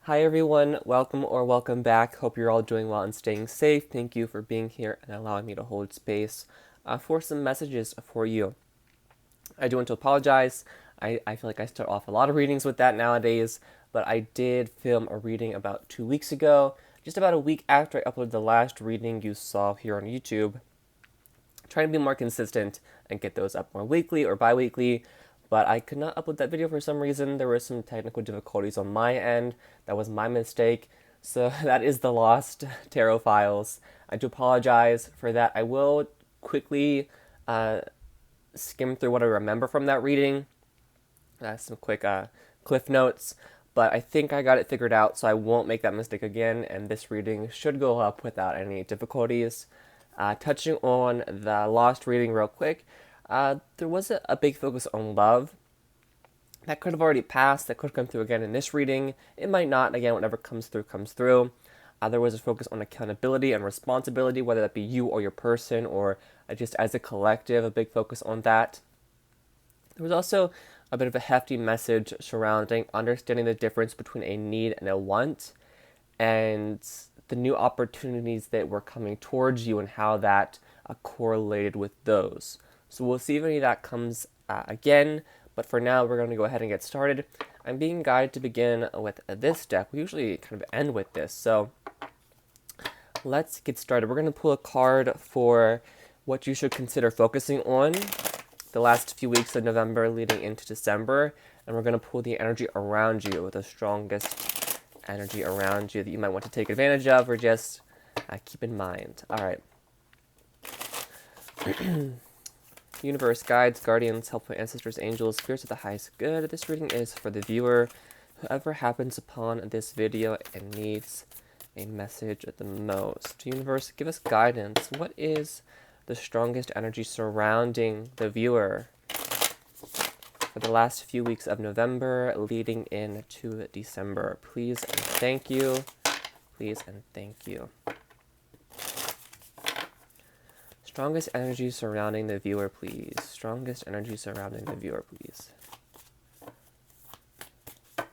Hi everyone, welcome back. Hope you're all doing well and staying safe. Thank you for being here and allowing me to hold space for some messages for you. I do want to apologize. I feel like I start off a lot of readings with that nowadays, but I did film a reading about 2 weeks ago, just about a week after I uploaded the last reading you saw here on YouTube. Trying to be more consistent and get those up more weekly or bi-weekly, but I could not upload that video for some reason. There were some technical difficulties on my end. That was my mistake. So that is the lost tarot files. I do apologize for that. I will quickly skim through what I remember from that reading. Some quick cliff notes. But I think I got it figured out, so I won't make that mistake again, and this reading should go up without any difficulties. Touching on the lost reading real quick, there was a big focus on love. That could have already passed. That could come through again in this reading. It might not. Again, whatever comes through, comes through. There was a focus on accountability and responsibility, whether that be you or your person or just as a collective, a big focus on that. There was also a bit of a hefty message surrounding understanding the difference between a need and a want, and the new opportunities that were coming towards you and how that correlated with those. So we'll see if any of that comes again, but for now we're going to go ahead and get started. I'm being guided to begin with this deck. We usually kind of end with this, so let's get started. We're going to pull a card for what you should consider focusing on the last few weeks of November leading into December, and we're going to pull the energy around you, the strongest energy around you that you might want to take advantage of or just keep in mind. All right. Universe, guides, guardians, helpful ancestors, angels, spirits of the highest good. This reading is for the viewer, whoever happens upon this video and needs a message the most. Universe, give us guidance. What is the strongest energy surrounding the viewer for the last few weeks of November leading into December? Please and thank you. Please and thank you. Strongest energy surrounding the viewer, please. Strongest energy surrounding the viewer, please.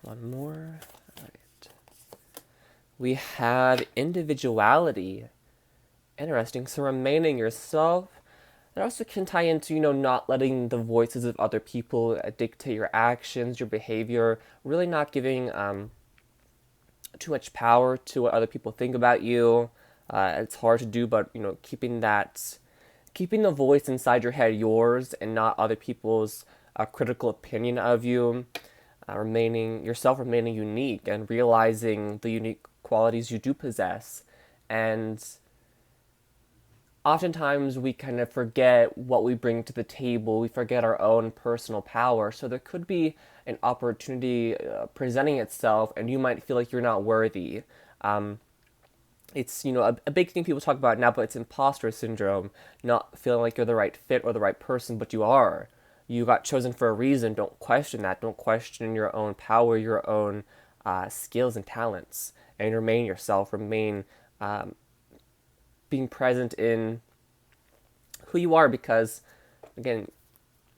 One more. All right. We have individuality. Interesting. So remaining yourself. It also can tie into, not letting the voices of other people dictate your actions, your behavior, really not giving too much power to what other people think about you. It's hard to do, but, keeping the voice inside your head yours and not other people's critical opinion of you. Remaining unique and realizing the unique qualities you do possess. And oftentimes we kind of forget what we bring to the table. We forget our own personal power. So there could be an opportunity presenting itself, and you might feel like you're not worthy. It's, a big thing people talk about now, but it's impostor syndrome, not feeling like you're the right fit or the right person, but you are. You got chosen for a reason. Don't question that. Don't question your own power, your own skills and talents, and remain yourself. Remain being present in who you are, because, again,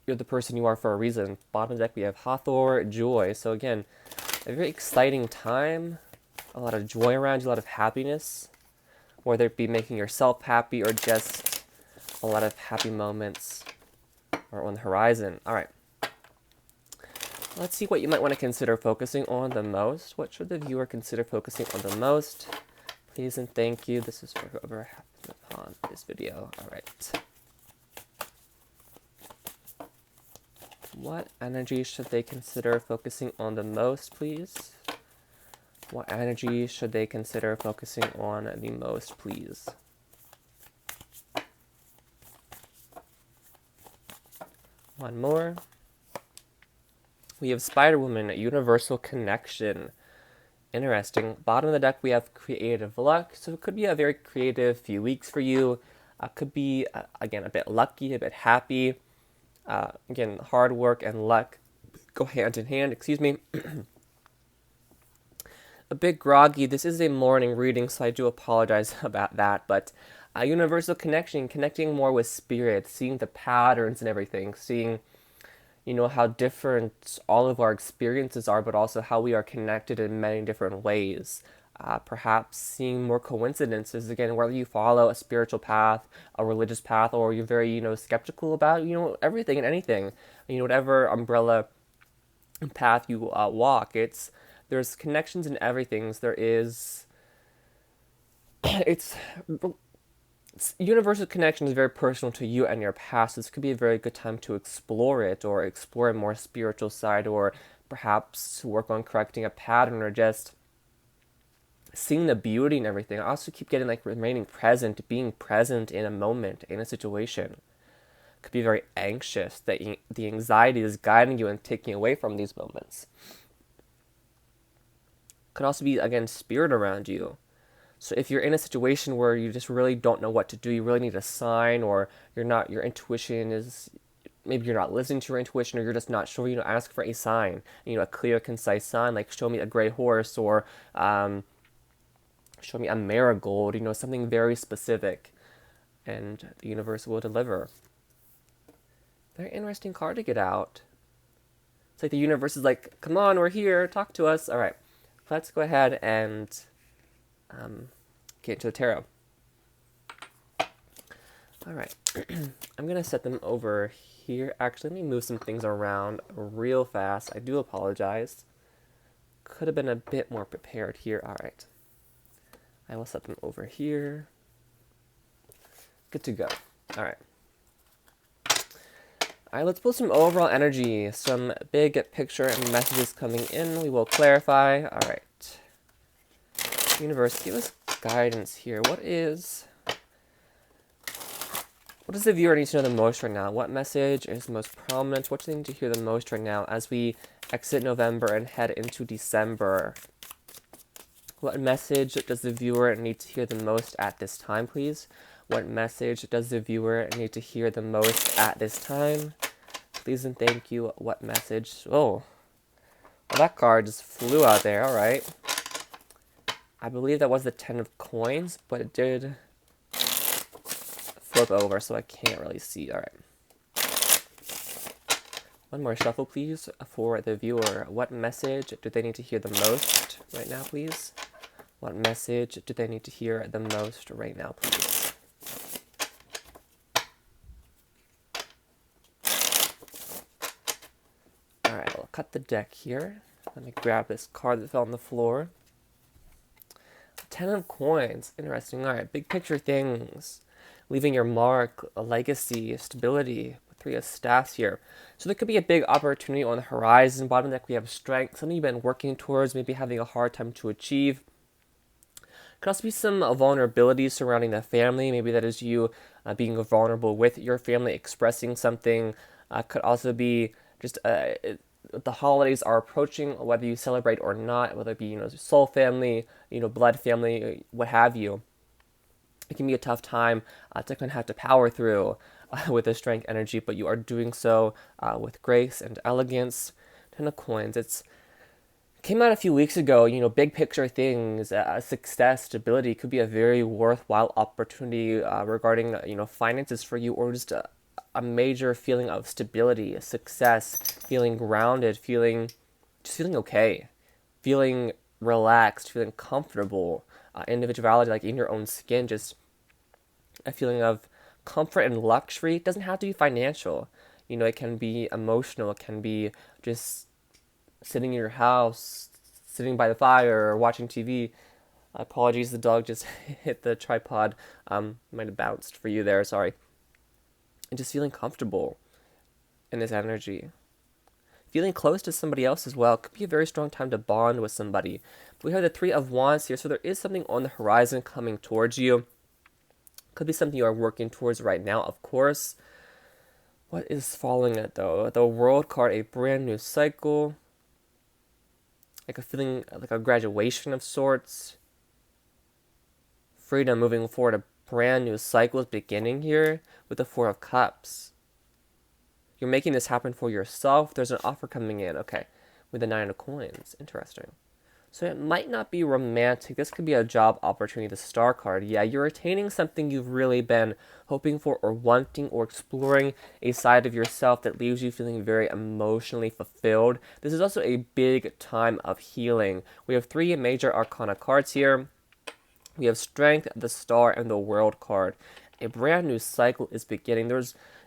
you're the person you are for a reason. Bottom of the deck, we have Hathor, Joy. So, again, a very exciting time. A lot of joy around you, a lot of happiness, whether it be making yourself happy or just a lot of happy moments are on the horizon. All right. Let's see what you might want to consider focusing on the most. What should the viewer consider focusing on the most? Please and thank you. This is for whoever happens upon this video. All right. What energy should they consider focusing on the most, please? What energy should they consider focusing on the most, please? One more. We have Spider-Woman, Universal Connection. Interesting. Bottom of the deck, we have Creative Luck. So it could be a very creative few weeks for you. Could be, again, a bit lucky, a bit happy. Again, hard work and luck go hand in hand. Excuse me. A bit groggy. This is a morning reading, so I do apologize about that. But universal connection, connecting more with spirit, seeing the patterns and everything, seeing you know, how different all of our experiences are, but also how we are connected in many different ways. Perhaps seeing more coincidences, again, whether you follow a spiritual path, a religious path, or you're very, you know, skeptical about, you know, everything and anything, you know, whatever umbrella path you walk, there's connections in everything. There is, it's universal connection is very personal to you and your past. This could be a very good time to explore it, or explore a more spiritual side, or perhaps to work on correcting a pattern, or just seeing the beauty in everything. I also keep getting like remaining present, being present in a moment, in a situation. Could be very anxious, that the anxiety is guiding you and taking away from these moments. Could also be, again, spirit around you. So if you're in a situation where you just really don't know what to do, you really need a sign, or your intuition is, maybe you're not listening to your intuition, or you're just not sure, you know, ask for a sign, you know, a clear, concise sign, like show me a gray horse, or show me a marigold, you know, something very specific, and the universe will deliver. Very interesting card to get out. It's like the universe is like, come on, we're here, talk to us. All right, let's go ahead and get into the tarot. All right, I'm going to set them over here. Actually, let me move some things around real fast. I do apologize. Could have been a bit more prepared here. All right. I will set them over here. Good to go. All right. All right, let's pull some overall energy, some big picture and messages coming in. We will clarify. All right. Universe, give us guidance here. What does the viewer need to know the most right now? What message is the most prominent? What do they need to hear the most right now as we exit November and head into December? What message does the viewer need to hear the most at this time, please? What message does the viewer need to hear the most at this time? Please and thank you. What message? Oh, well, that card just flew out there. All right. I believe that was the 10 of coins, but it did flip over, so I can't really see. All right. One more shuffle, please, for the viewer. What message do they need to hear the most right now, please? What message do they need to hear the most right now, please? All right, I'll cut the deck here. Let me grab this card that fell on the floor. 10 of coins. Interesting. All right, big picture things. Leaving your mark, a legacy, stability. 3 of staffs here. So there could be a big opportunity on the horizon. Bottom deck, we have strength. Something you've been working towards, maybe having a hard time to achieve. Could also be some vulnerabilities surrounding the family. Maybe that is you being vulnerable with your family, expressing something. Could also be just the holidays are approaching, whether you celebrate or not, whether it be, you know, soul family, you know, blood family, what have you. It can be a tough time to kind of have to power through with the strength energy, but you are doing so with grace and elegance. 10 of coins. It's came out a few weeks ago, you know, big picture things, success, stability could be a very worthwhile opportunity regarding, you know, finances for you, or just a major feeling of stability, success, feeling grounded, feeling okay, feeling relaxed, feeling comfortable, individuality, like in your own skin, just a feeling of comfort and luxury. It doesn't have to be financial. You know, it can be emotional. It can be just sitting in your house, sitting by the fire, or watching TV. Apologies, the dog just hit the tripod. Might have bounced for you there, sorry. And just feeling comfortable in this energy. Feeling close to somebody else as well. Could be a very strong time to bond with somebody. But we have the 3 of Wands here, so there is something on the horizon coming towards you. Could be something you are working towards right now, of course. What is following it, though? The World card, a brand new cycle. Like a feeling like a graduation of sorts. Freedom, moving forward, a brand new cycle is beginning here with the 4 of Cups. You're making this happen for yourself. There's an offer coming in. Okay, with the 9 of Coins. Interesting. So it might not be romantic. This could be a job opportunity, the star card. Yeah, you're attaining something you've really been hoping for or wanting or exploring a side of yourself that leaves you feeling very emotionally fulfilled. This is also a big time of healing. We have 3 major arcana cards here. We have Strength, the Star, and the World card. A brand new cycle is beginning.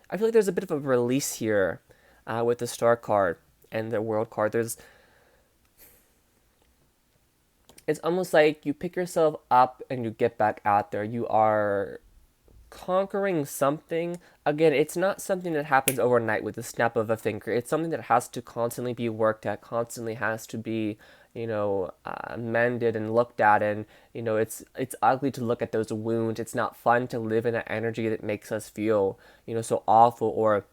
I feel like there's a bit of a release here with the Star card and the World card. It's almost like you pick yourself up and you get back out there. You are conquering something. Again, it's not something that happens overnight with the snap of a finger. It's something that has to constantly be worked at, constantly has to be, mended and looked at. And it's ugly to look at those wounds. It's not fun to live in an energy that makes us feel so awful, or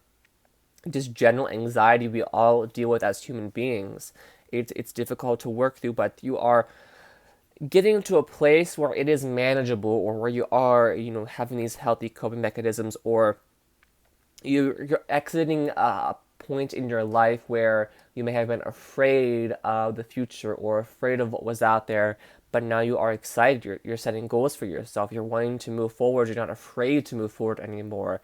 just general anxiety we all deal with as human beings. It's difficult to work through, but you are getting to a place where it is manageable, or where you are, having these healthy coping mechanisms, or you're exiting a point in your life where you may have been afraid of the future or afraid of what was out there, but now you are excited. You're setting goals for yourself. You're wanting to move forward. You're not afraid to move forward anymore.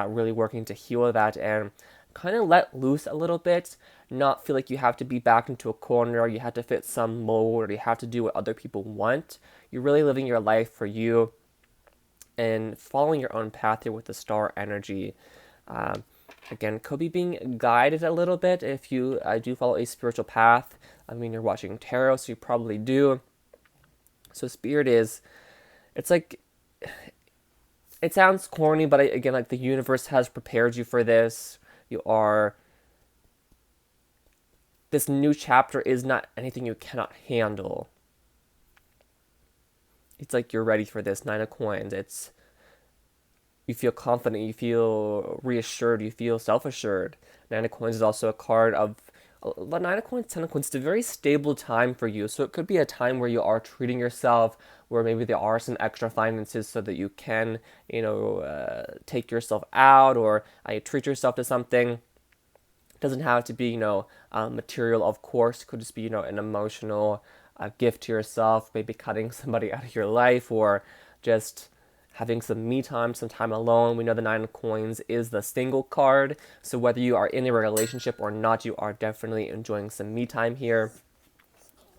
Really working to heal that and kind of let loose a little bit, not feel like you have to be back into a corner, or you have to fit some mold, or you have to do what other people want. You're really living your life for you and following your own path here with the star energy. Again, could be being guided a little bit if you do follow a spiritual path. I mean, you're watching tarot, so you probably do. So spirit it's like, it sounds corny, but again, like, the universe has prepared you for this. This new chapter is not anything you cannot handle. It's like you're ready for this. 9 of Coins. You feel confident, you feel reassured, you feel self-assured. 9 of Coins is also a card of, the 9 of Coins, 10 of Coins. It's a very stable time for you. So it could be a time where you are treating yourself, where maybe there are some extra finances so that you can, take yourself out, or treat yourself to something. It doesn't have to be, material, of course. It could just be, an emotional gift to yourself, maybe cutting somebody out of your life, or just having some me time, some time alone. We know the 9 of Coins is the single card, so whether you are in a relationship or not, you are definitely enjoying some me time here.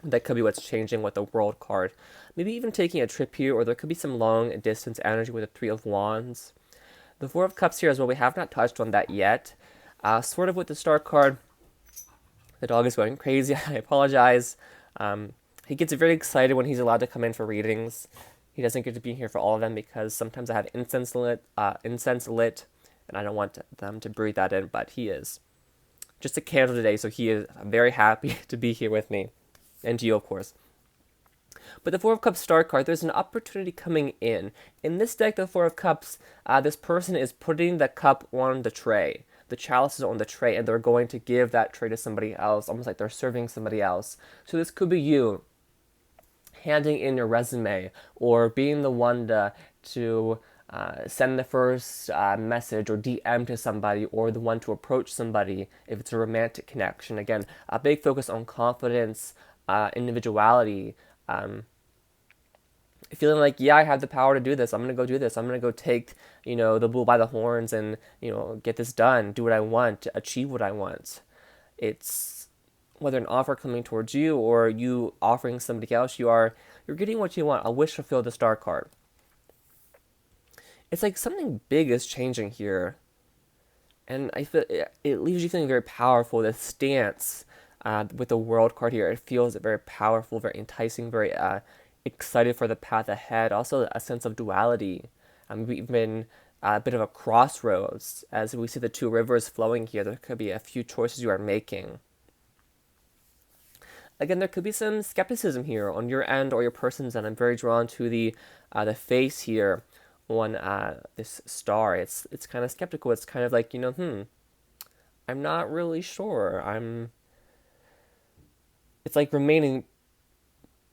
That could be what's changing with the World card. Maybe even taking a trip here, or there could be some long distance energy with the 3 of Wands. The 4 of Cups here as well, we have not touched on that yet. Sort of with the Star card, the dog is going crazy. I apologize. He gets very excited when he's allowed to come in for readings. He doesn't get to be here for all of them because sometimes I have incense lit, and I don't want them to breathe that in, but he is just a candle today, so he is very happy to be here with me, and you, of course. But the 4 of Cups Star card, there's an opportunity coming in. In this deck, the 4 of Cups, this person is putting the cup on the tray. The chalice is on the tray, and they're going to give that tray to somebody else, almost like they're serving somebody else. So this could be you handing in your resume, or being the one to send the first message or DM to somebody, or the one to approach somebody if it's a romantic connection. Again, a big focus on confidence, individuality, feeling like, yeah, I have the power to do this. I'm going to go do this. I'm going to go take, the bull by the horns and, get this done, do what I want, achieve what I want. It's whether an offer coming towards you or you offering somebody else, you're getting what you want. A wish fulfilled, the Star card. It's like something big is changing here. And I feel it leaves you feeling very powerful. The stance with the World card here, it feels very powerful, very enticing, very excited for the path ahead. Also a sense of duality. We've been a bit of a crossroads. As we see the 2 rivers flowing here, there could be a few choices you are making. Again, there could be some skepticism here on your end or your person's end. I'm very drawn to the face here on this star. It's kind of skeptical. It's kind of like, I'm not really sure. It's like remaining,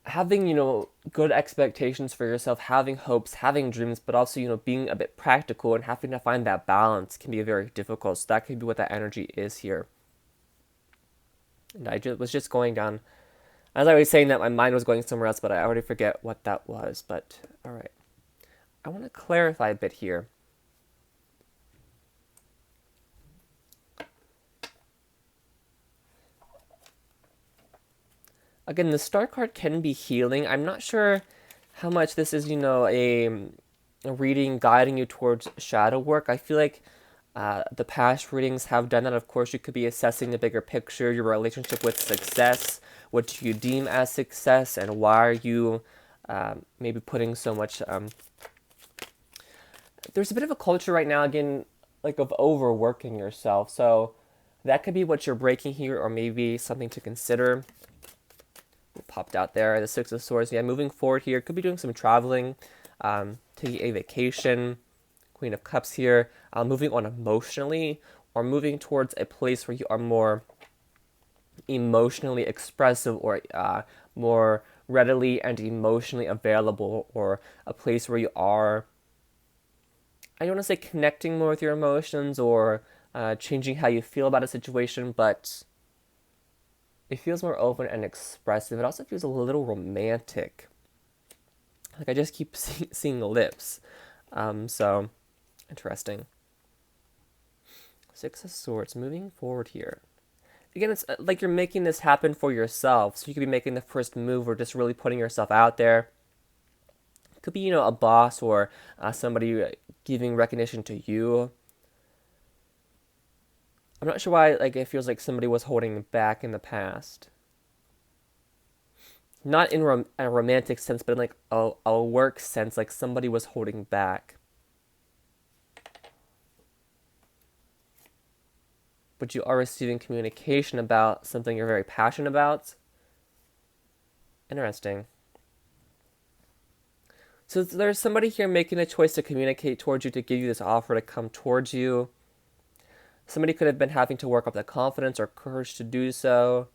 having, good expectations for yourself, having hopes, having dreams, but also, being a bit practical and having to find that balance can be very difficult. So that could be what that energy is here. And I was just going down As I was saying that, my mind was going somewhere else, but I already forget what that was. But all right, I want to clarify a bit here. Again, the star card can be healing. I'm not sure how much this is, a reading guiding you towards shadow work. I feel like the past readings have done that. Of course, you could be assessing the bigger picture, your relationship with success. What do you deem as success, and why are you maybe putting so much... There's a bit of a culture right now, again, like of overworking yourself. So that could be what you're breaking here, or maybe something to consider. Popped out there, the Six of Swords. Yeah, moving forward here, could be doing some traveling, taking a vacation. Queen of Cups here, moving on emotionally, or moving towards a place where you are more emotionally expressive, or more readily and emotionally available, or a place where you are, I don't want to say connecting more with your emotions, or changing how you feel about a situation, but it feels more open and expressive. It also feels a little romantic. Like I just keep seeing the lips. So, interesting. Six of Swords, moving forward here. Again, it's like you're making this happen for yourself. So you could be making the first move, or just really putting yourself out there. It could be, a boss, or somebody giving recognition to you. I'm not sure why, like, it feels like somebody was holding back in the past. Not in a romantic sense, but in like a work sense, like somebody was holding back. But you are receiving communication about something you're very passionate about. Interesting. So there's somebody here making a choice to communicate towards you, to give you this offer to come towards you. Somebody could have been having to work up the confidence or courage to do so.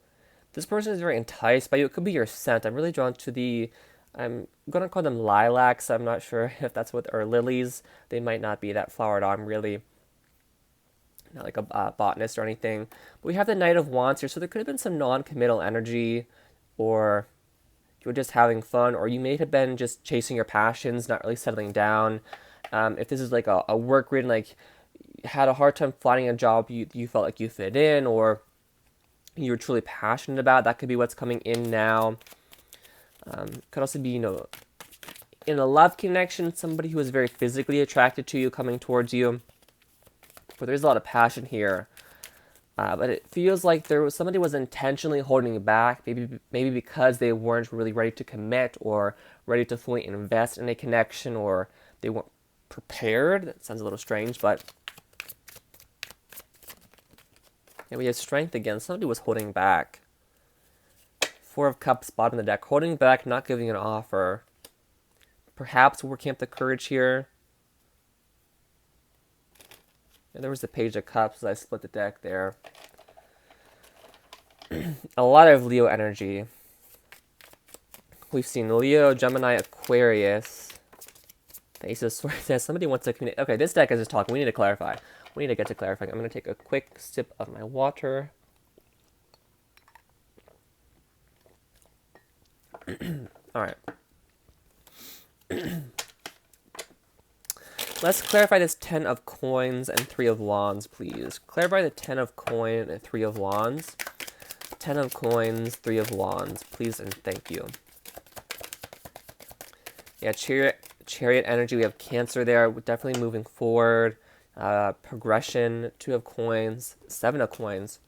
This person is very enticed by you. It could be your scent. I'm really drawn to I'm going to call them lilacs. I'm not sure if that's what, or lilies. They might not be that flowered on, really. Not like a botanist or anything. But we have the Knight of Wands here, so there could have been some non-committal energy, or you were just having fun, or you may have been just chasing your passions, not really settling down. If this is like a work reading, like had a hard time finding a job you felt like you fit in, or you were truly passionate about, that could be what's coming in now. Could also be, in a love connection, somebody who is very physically attracted to you coming towards you. But there's a lot of passion here. But it feels like somebody was intentionally holding you back, maybe because they weren't really ready to commit, or ready to fully invest in a connection, or they weren't prepared. That sounds a little strange, but yeah, we have strength again. Somebody was holding back. Four of Cups, bottom of the deck, holding back, not giving an offer. Perhaps working up the courage here. And there was the Page of Cups. I split the deck there. A lot of Leo energy. We've seen Leo, Gemini, Aquarius. The Ace of Swords says somebody wants to communicate. Okay, this deck is just talking. We need to clarify. We need to get to clarifying. I'm going to take a quick sip of my water. All right. Let's clarify this 10 of Coins and 3 of Wands, please. Clarify the 10 of Coin and 3 of Wands. 10 of Coins, 3 of Wands, please and thank you. Yeah, Chariot energy. We have Cancer there. We're definitely moving forward. Progression. 2 of Coins. 7 of Coins.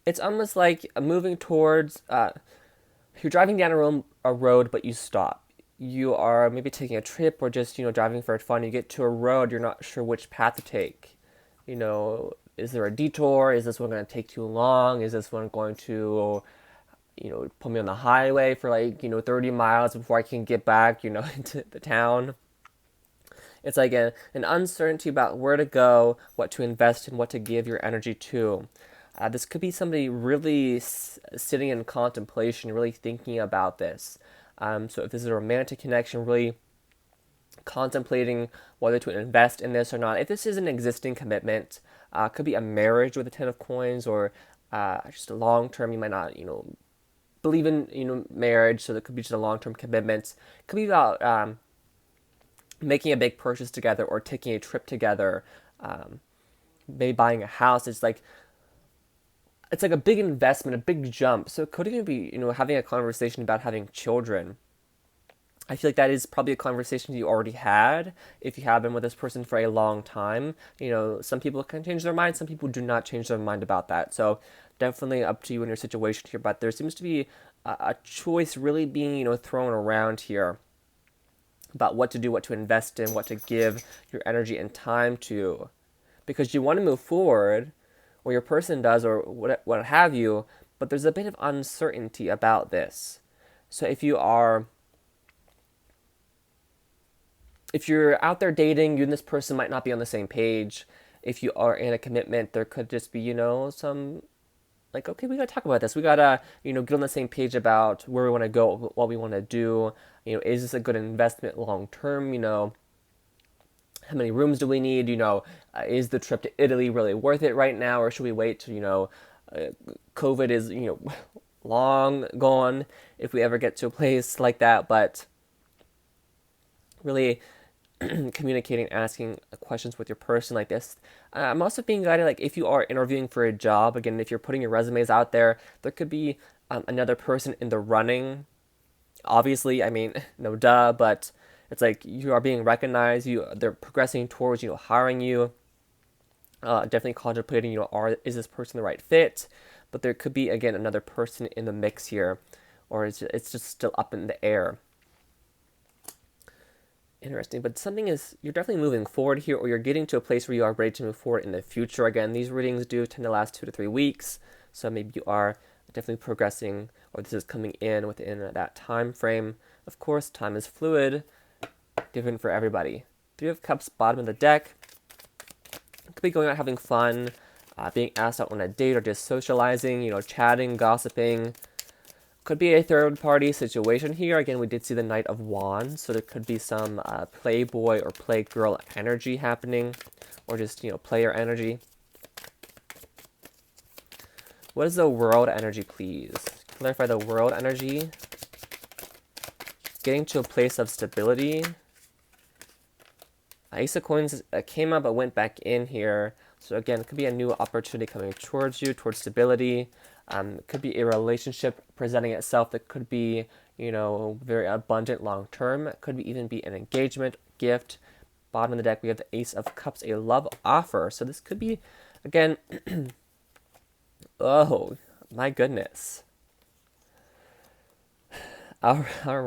It's almost like moving towards... you're driving down a road, but you stop. You are maybe taking a trip, or just, driving for fun. You get to a road, you're not sure which path to take. Is there a detour? Is this one going to take too long? Is this one going to, put me on the highway for 30 miles before I can get back, into the town? It's like an uncertainty about where to go, what to invest in, what to give your energy to. This could be somebody really sitting in contemplation, really thinking about this. So if this is a romantic connection, really contemplating whether to invest in this or not. If this is an existing commitment, could be a marriage with a 10 of Coins, or just a long term. You might not, believe in, marriage, so there could be just a long term commitment. It could be about making a big purchase together or taking a trip together. Maybe buying a house. It's like a big investment, a big jump. So it could even be, having a conversation about having children. I feel like that is probably a conversation you already had if you have been with this person for a long time. Some people can change their mind, some people do not change their mind about that. So definitely up to you in your situation here. But there seems to be a choice really being, thrown around here about what to do, what to invest in, what to give your energy and time to. Because you want to move forward, or your person does, or what have you, but there's a bit of uncertainty about this. So if you're out there dating, you and this person might not be on the same page. If you are in a commitment, there could just be, some like, okay, we gotta talk about this. We gotta, get on the same page about where we want to go, what we want to do. Is this a good investment long term? How many rooms do we need? Is the trip to Italy really worth it right now, or should we wait till COVID is long gone if we ever get to a place like that? But really communicating, asking questions with your person like this. I'm also being guided, like if you are interviewing for a job, again, if you're putting your resumes out there, there could be another person in the running. Obviously, I mean, no duh, but it's like you are being recognized. They're progressing towards hiring you. Definitely contemplating, is this person the right fit? But there could be again another person in the mix here, or it's just still up in the air. Interesting, but you're definitely moving forward here, or you're getting to a place where you are ready to move forward in the future. Again, these readings do tend to last 2 to 3 weeks, so maybe you are definitely progressing, or this is coming in within that time frame. Of course, time is fluid, different for everybody. 3 of Cups, bottom of the deck. Could be going out having fun, being asked out on a date, or just socializing, chatting, gossiping. Could be a third party situation here. Again, we did see the Knight of Wands, so there could be some playboy or playgirl energy happening, or just, player energy. What is the world energy, please? Clarify the world energy. Getting to a place of stability. Ace of Coins came up but went back in here. So again, it could be a new opportunity coming towards you, towards stability. It could be a relationship presenting itself that could be, very abundant long term. It could even be an engagement, gift. Bottom of the deck, we have the Ace of Cups, a love offer. So this could be, again, oh, my goodness. All right. All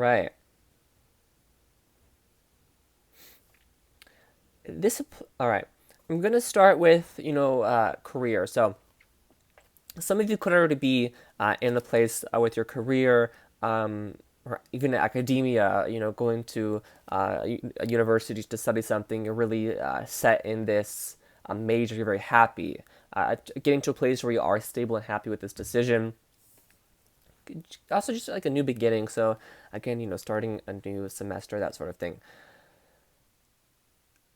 right. I'm going to start with, career. So some of you could already be in the place with your career, or even academia, going to a university to study something. You're really set in this major. You're very happy. Getting to a place where you are stable and happy with this decision. Also, just like a new beginning. So again, starting a new semester, that sort of thing.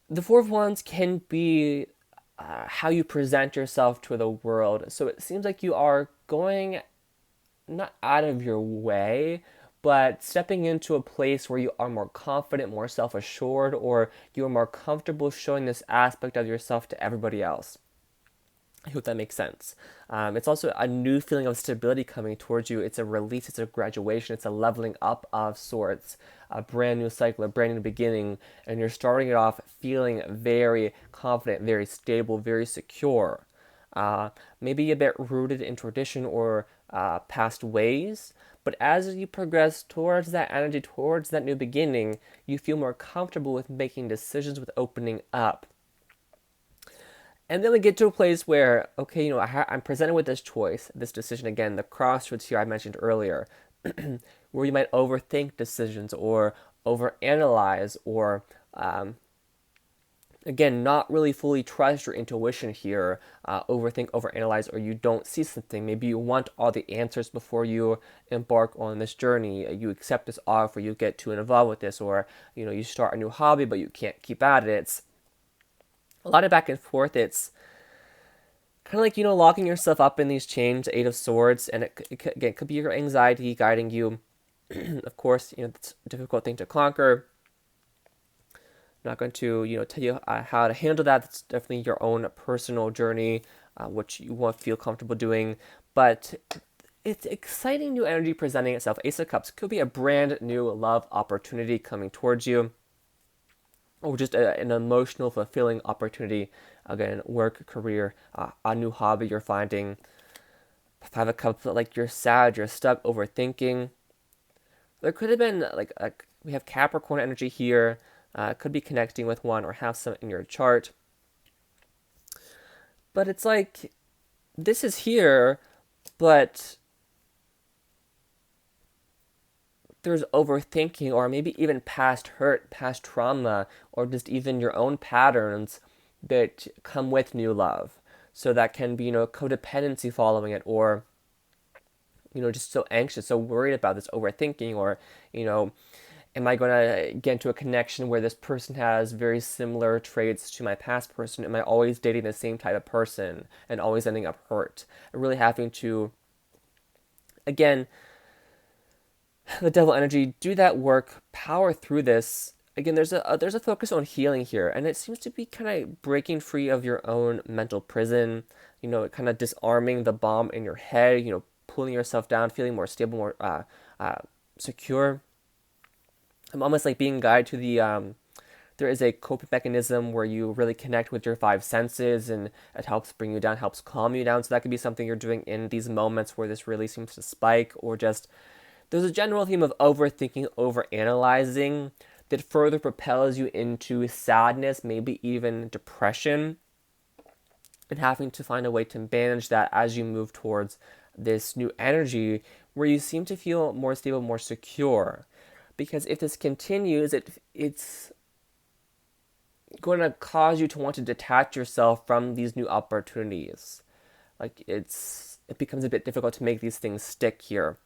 The Four of Wands can be how you present yourself to the world. So it seems like you are going not out of your way, but stepping into a place where you are more confident, more self-assured, or you are more comfortable showing this aspect of yourself to everybody else. I hope that makes sense. It's also a new feeling of stability coming towards you. It's a release, it's a graduation, it's a leveling up of sorts, a brand new cycle, a brand new beginning, and you're starting it off feeling very confident, very stable, very secure. Maybe a bit rooted in tradition or past ways, but as you progress towards that energy, towards that new beginning, you feel more comfortable with making decisions, with opening up. And then we get to a place where, okay, I'm presented with this choice, this decision again, the crossroads here I mentioned earlier, where you might overthink decisions or overanalyze or, again, not really fully trust your intuition here, overthink, overanalyze, or you don't see something. Maybe you want all the answers before you embark on this journey. You accept this offer, you get too involved with this, or, you start a new hobby, but you can't keep at it. It's a lot of back and forth. It's kind of like, locking yourself up in these chains, Eight of Swords, and again, it could be your anxiety guiding you. Of course, it's a difficult thing to conquer. I'm not going to, tell you how to handle that. It's definitely your own personal journey, which you won't feel comfortable doing. But it's exciting new energy presenting itself. Ace of Cups could be a brand new love opportunity coming towards you, or just an emotional, fulfilling opportunity. Again, work, career, a new hobby you're finding. Five of Cups, like you're sad, you're stuck, overthinking. There could have been we have Capricorn energy here. Could be connecting with one or have some in your chart. But it's like this is here, but there's overthinking, or maybe even past hurt, past trauma, or just even your own patterns that come with new love. So that can be, codependency following it, or, just so anxious, so worried about this overthinking, or, am I going to get into a connection where this person has very similar traits to my past person? Am I always dating the same type of person and always ending up hurt? Really having to, again, the devil energy, do that work, power through this. Again, there's a focus on healing here, and it seems to be kind of breaking free of your own mental prison. Kind of disarming the bomb in your head. Pulling yourself down, feeling more stable, more secure. I'm almost like being guided to the. There is a coping mechanism where you really connect with your five senses, and it helps bring you down, helps calm you down. So that could be something you're doing in these moments where this really seems to spike, or just there's a general theme of overthinking, overanalyzing that further propels you into sadness, maybe even depression, and having to find a way to manage that as you move towards this new energy where you seem to feel more stable, more secure. Because if this continues, it's going to cause you to want to detach yourself from these new opportunities. Like it becomes a bit difficult to make these things stick here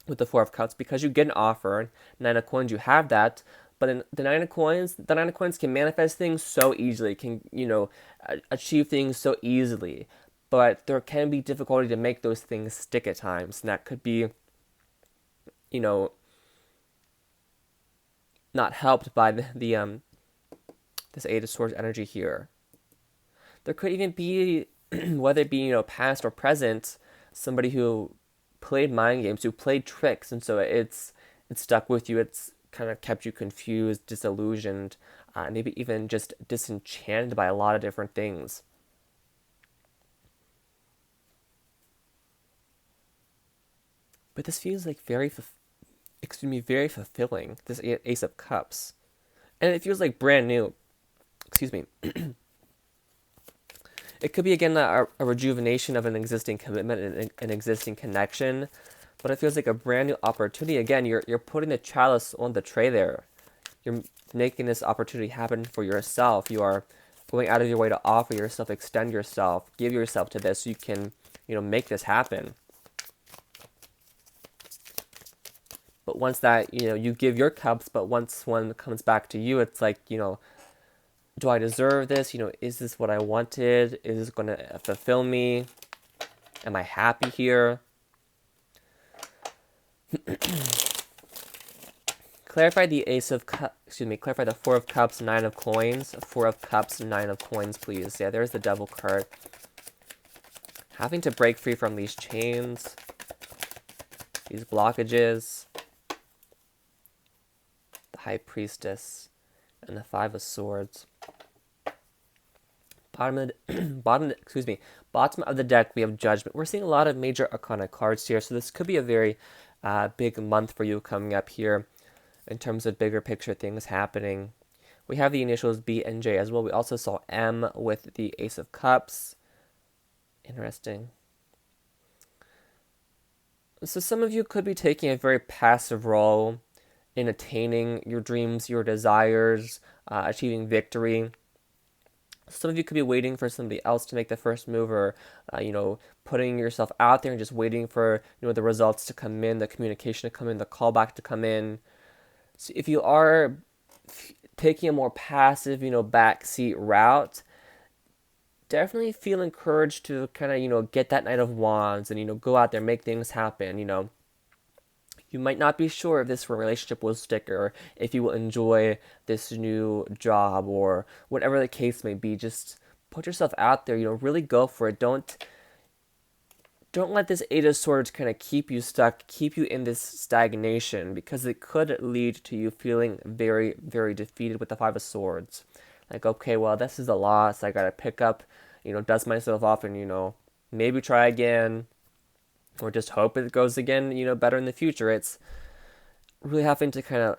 with the Four of Cups, because you get an offer, Nine of Coins, you have that, but in the Nine of Coins can manifest things so easily, can achieve things so easily, but there can be difficulty to make those things stick at times, and that could be not helped by the this Eight of Swords energy here. There could even be whether it be past or present, somebody who played mind games, who played tricks, and so it's stuck with you. It's kind of kept you confused, disillusioned, maybe even just disenchanted by a lot of different things. But this feels like very fulfilling. This Ace of Cups, and it feels like brand new. Excuse me. It could be, again, a rejuvenation of an existing commitment and an existing connection, but it feels like a brand new opportunity. Again, you're putting the chalice on the tray there. You're making this opportunity happen for yourself. You are going out of your way to offer yourself, extend yourself, give yourself to this so you can, make this happen. But once that, you give your cups, but once one comes back to you, it's like, do I deserve this? Is this what I wanted? Is this going to fulfill me? Am I happy here? Clarify the clarify the Four of Cups, Nine of Coins. Four of Cups, Nine of Coins, please. Yeah, there's the Devil card. Having to break free from these chains, these blockages. The High Priestess and the Five of Swords. Bottom of the deck, we have Judgment. We're seeing a lot of major arcana cards here, so this could be a very big month for you coming up here in terms of bigger picture things happening. We have the initials B and J as well. We also saw M with the Ace of Cups. Interesting. So some of you could be taking a very passive role in attaining your dreams, your desires, achieving victory. Some of you could be waiting for somebody else to make the first move, or, putting yourself out there and just waiting for, the results to come in, the communication to come in, the callback to come in. So if you are taking a more passive, backseat route, definitely feel encouraged to kind of, get that Knight of Wands and, go out there, make things happen. You might not be sure if this relationship will stick or if you will enjoy this new job or whatever the case may be. Just put yourself out there, really go for it. Don't let this Eight of Swords kind of keep you stuck, keep you in this stagnation, because it could lead to you feeling very, very defeated with the Five of Swords. Like, okay, well, this is a loss. I gotta pick up, dust myself off and, maybe try again, or just hope it goes again, better in the future. It's really having to kind of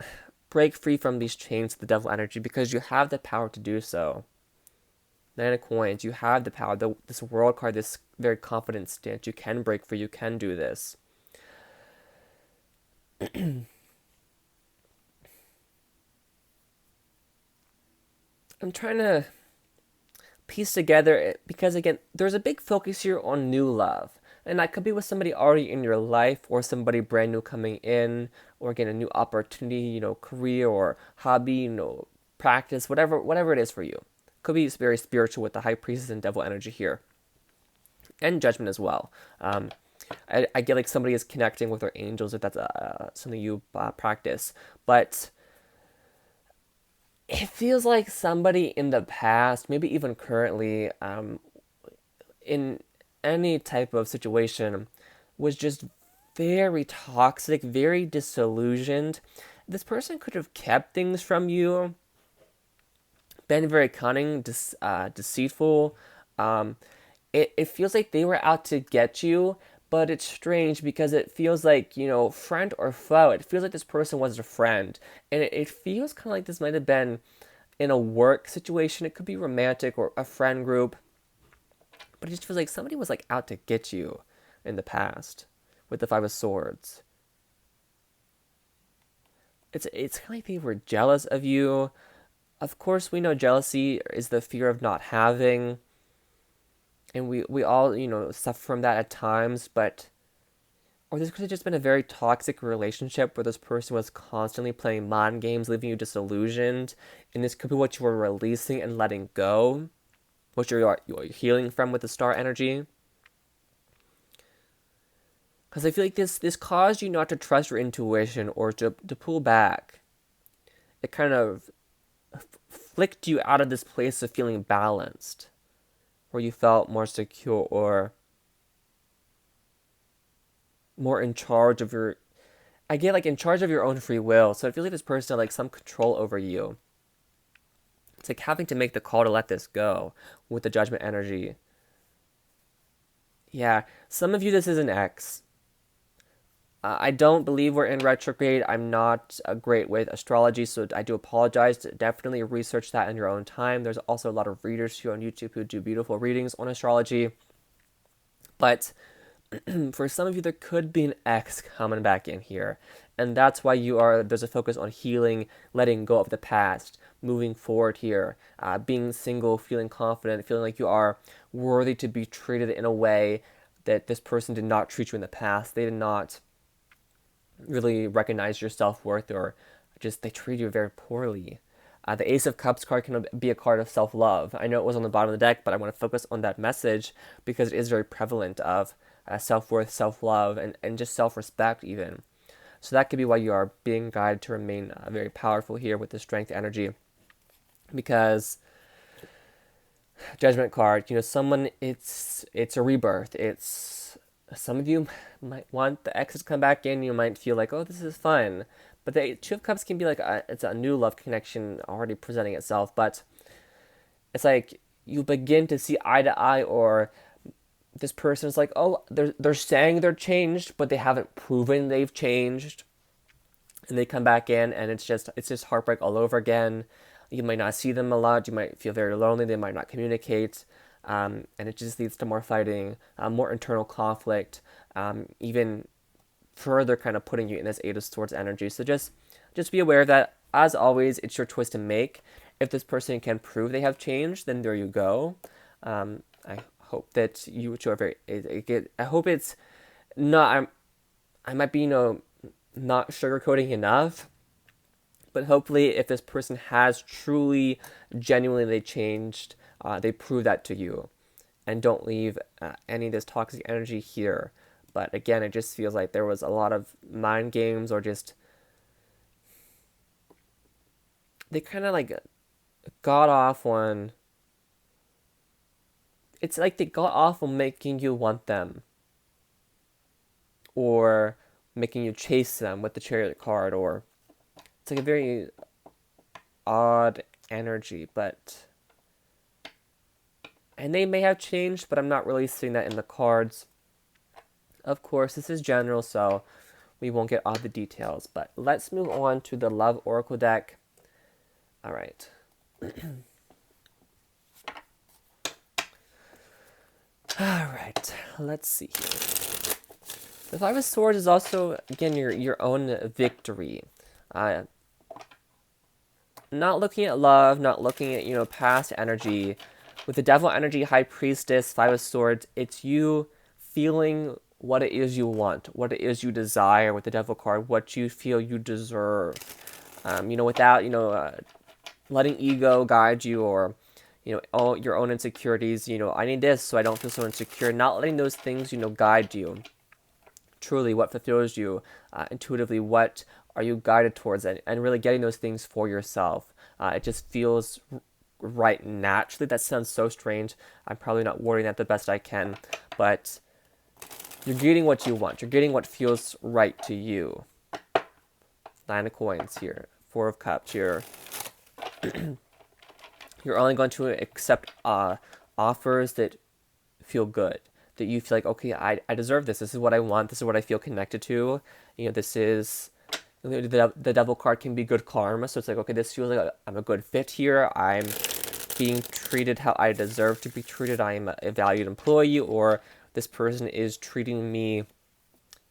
break free from these chains of the devil energy, because you have the power to do so. Nine of Coins, you have the power. This World card, this very confident stance. You can break free. You can do this. I'm trying to piece together, because again, there's a big focus here on new love. And that could be with somebody already in your life, or somebody brand new coming in, or again, a new opportunity, career or hobby, practice, whatever it is for you. Could be very spiritual with the High Priestess and Devil energy here. And Judgment as well. I get like somebody is connecting with their angels, if that's something you practice. But it feels like somebody in the past, maybe even currently, in any type of situation, was just very toxic, very disillusioned. This person could have kept things from you, been very cunning, deceitful. It feels like they were out to get you, but it's strange because it feels like, friend or foe. It feels like this person was a friend. And it feels kind of like this might have been in a work situation. It could be romantic or a friend group. But it just feels like somebody was like out to get you in the past with the Five of Swords. It's kind of like they were jealous of you. Of course, we know jealousy is the fear of not having. And we all, suffer from that at times. Or this could have just been a very toxic relationship where this person was constantly playing mind games, leaving you disillusioned. And this could be what you were releasing and letting go, what you're healing from with the star energy. Because I feel like this caused you not to trust your intuition or to pull back. It kind of flicked you out of this place of feeling balanced, where you felt more secure or more in charge of your, I get like in charge of your own free will. So it feels like this person had like some control over you. It's like having to make the call to let this go with the Judgment energy. Yeah, some of you, this is an X. I don't believe we're in retrograde. I'm not great with astrology, so I do apologize. Definitely research that in your own time. There's also a lot of readers here on YouTube who do beautiful readings on astrology. But for some of you, there could be an X coming back in here. And that's why there's a focus on healing, letting go of the past, moving forward here, being single, feeling confident, feeling like you are worthy to be treated in a way that this person did not treat you in the past. They did not really recognize your self-worth, or just they treat you very poorly. The Ace of Cups card can be a card of self-love. I know it was on the bottom of the deck, but I want to focus on that message because it is very prevalent of self-worth, self-love, and just self-respect even. So that could be why you are being guided to remain very powerful here with the Strength energy. Because Judgment card, someone, it's a rebirth. Some of you might want the X to come back in. You might feel like, oh, this is fun. But the Two of Cups can be like it's a new love connection already presenting itself. But it's like you begin to see eye to eye, or this person is like, oh, they're saying they're changed, but they haven't proven they've changed. And they come back in, and it's just heartbreak all over again. You might not see them a lot. You might feel very lonely. They might not communicate. And it just leads to more fighting, more internal conflict, even further kind of putting you in this Eight of Swords energy. So just be aware of that. As always, it's your choice to make. If this person can prove they have changed, then there you go. I hope that you two are very. I hope it's not. I might be not sugarcoating enough, but hopefully, if this person has truly, genuinely changed, they prove that to you. and don't leave any of this toxic energy here. But again, it just feels like there was a lot of mind games, or just they kind of like got off on. It's like they got off on making you want them, or making you chase them with the Chariot card, or it's like a very odd energy. But and they may have changed, but I'm not really seeing that in the cards. Of course, this is general, so we won't get all the details. But let's move on to the Love Oracle deck. All right. All right. Let's see here. The Five of Swords is also, again, your own victory. Not looking at love, not looking at, past energy. With the Devil energy, High Priestess, Five of Swords, it's you feeling what it is you want, what it is you desire with the Devil card, what you feel you deserve. Without, letting ego guide you, or, all your own insecurities. I need this so I don't feel so insecure. Not letting those things, guide you. Truly, what fulfills you intuitively, what are you guided towards, and really getting those things for yourself. It just feels right naturally. That sounds so strange. I'm probably not wording that the best I can, but you're getting what you want. You're getting what feels right to you. Nine of Coins here. Four of Cups here. You're only going to accept offers that feel good, that you feel like, okay, I deserve this. This is what I want. This is what I feel connected to. This is the Devil card can be good karma. So it's like, okay, this feels like I'm a good fit here. I'm being treated how I deserve to be treated. I'm a valued employee, or this person is treating me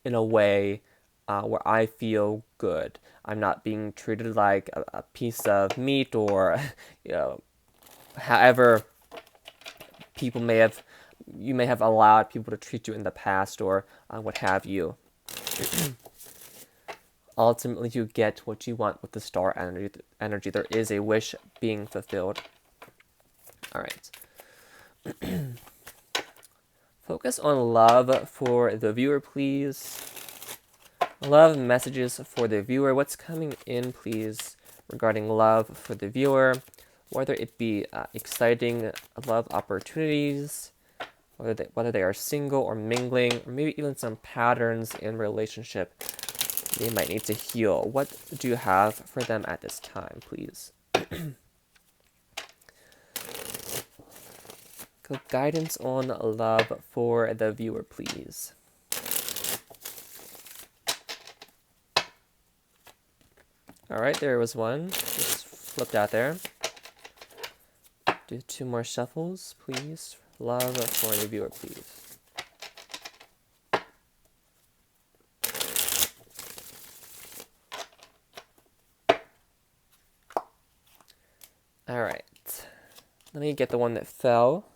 in a way where I feel good. I'm not being treated like a piece of meat, or however you may have allowed people to treat you in the past, or what have you. Ultimately, you get what you want with the Star energy. There is a wish being fulfilled. All right. Focus on love for the viewer, please. Love messages for the viewer. What's coming in, please, regarding love for the viewer? Whether it be exciting love opportunities, whether they are single or mingling, or maybe even some patterns in relationship they might need to heal. What do you have for them at this time, please? Go guidance on love for the viewer, please. All right, there was one. Just flipped out there. Do two more shuffles, please. Love for the viewer, please. All right. Let me get the one that fell.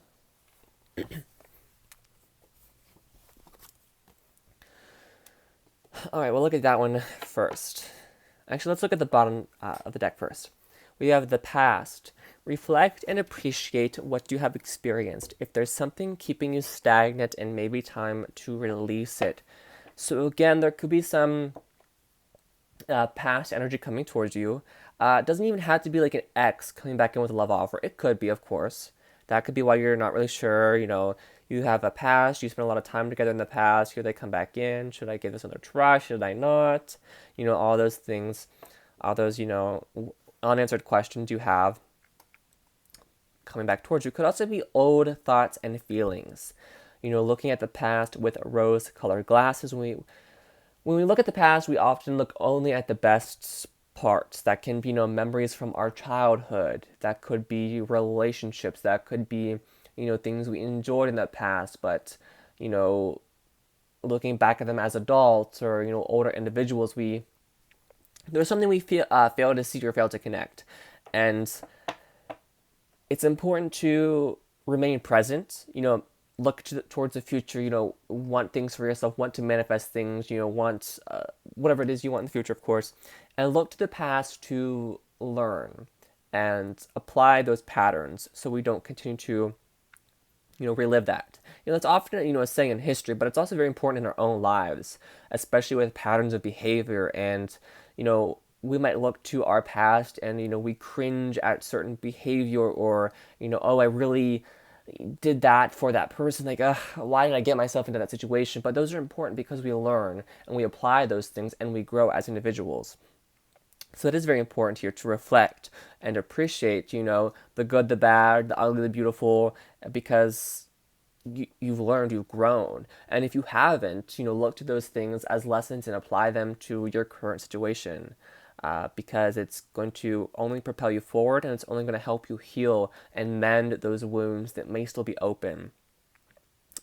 All right, we'll look at that one first. Actually, let's look at the bottom of the deck first. We have the past. Reflect and appreciate what you have experienced. If there's something keeping you stagnant, and maybe time to release it. So again, there could be some past energy coming towards you. It doesn't even have to be like an ex coming back in with a love offer. It could be, of course. That could be why you're not really sure. You have a past. You spent a lot of time together in the past. Here they come back in. Should I give this another try? Should I not? All those things. All those, unanswered questions you have coming back towards you. Could also be old thoughts and feelings. Looking at the past with rose-colored glasses. When we look at the past, we often look only at the best parts. That can be, memories from our childhood. That could be relationships. That could be, things we enjoyed in the past. But, looking back at them as adults, or, older individuals, there's something we fail to see or fail to connect. And it's important to remain present, look towards the future, want things for yourself, want to manifest things, want whatever it is you want in the future, of course, and look to the past to learn and apply those patterns so we don't continue to, relive that. That's often, a saying in history, but it's also very important in our own lives, especially with patterns of behavior. And, we might look to our past and, we cringe at certain behavior, or, oh, I really did that for that person. Like, why did I get myself into that situation? But those are important because we learn and we apply those things and we grow as individuals. So it is very important here to reflect and appreciate, the good, the bad, the ugly, the beautiful, because you've learned, you've grown. And if you haven't, look to those things as lessons and apply them to your current situation. Because it's going to only propel you forward, and it's only going to help you heal and mend those wounds that may still be open.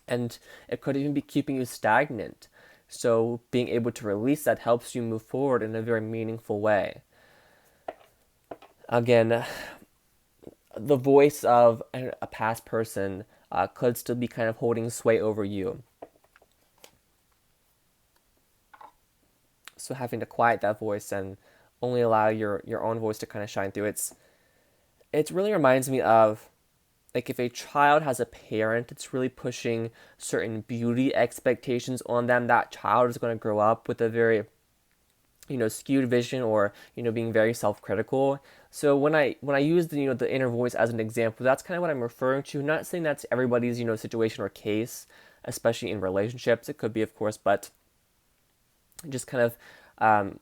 And it could even be keeping you stagnant. So being able to release that helps you move forward in a very meaningful way. Again, the voice of a past person could still be kind of holding sway over you. So having to quiet that voice and only allow your own voice to kind of shine through. It really reminds me of, like, if a child has a parent that's really pushing certain beauty expectations on them, that child is going to grow up with a very, skewed vision, or, being very self-critical. So when I use the inner voice as an example, that's kind of what I'm referring to. Not saying that's everybody's, situation or case, especially in relationships. It could be, of course, but just kind of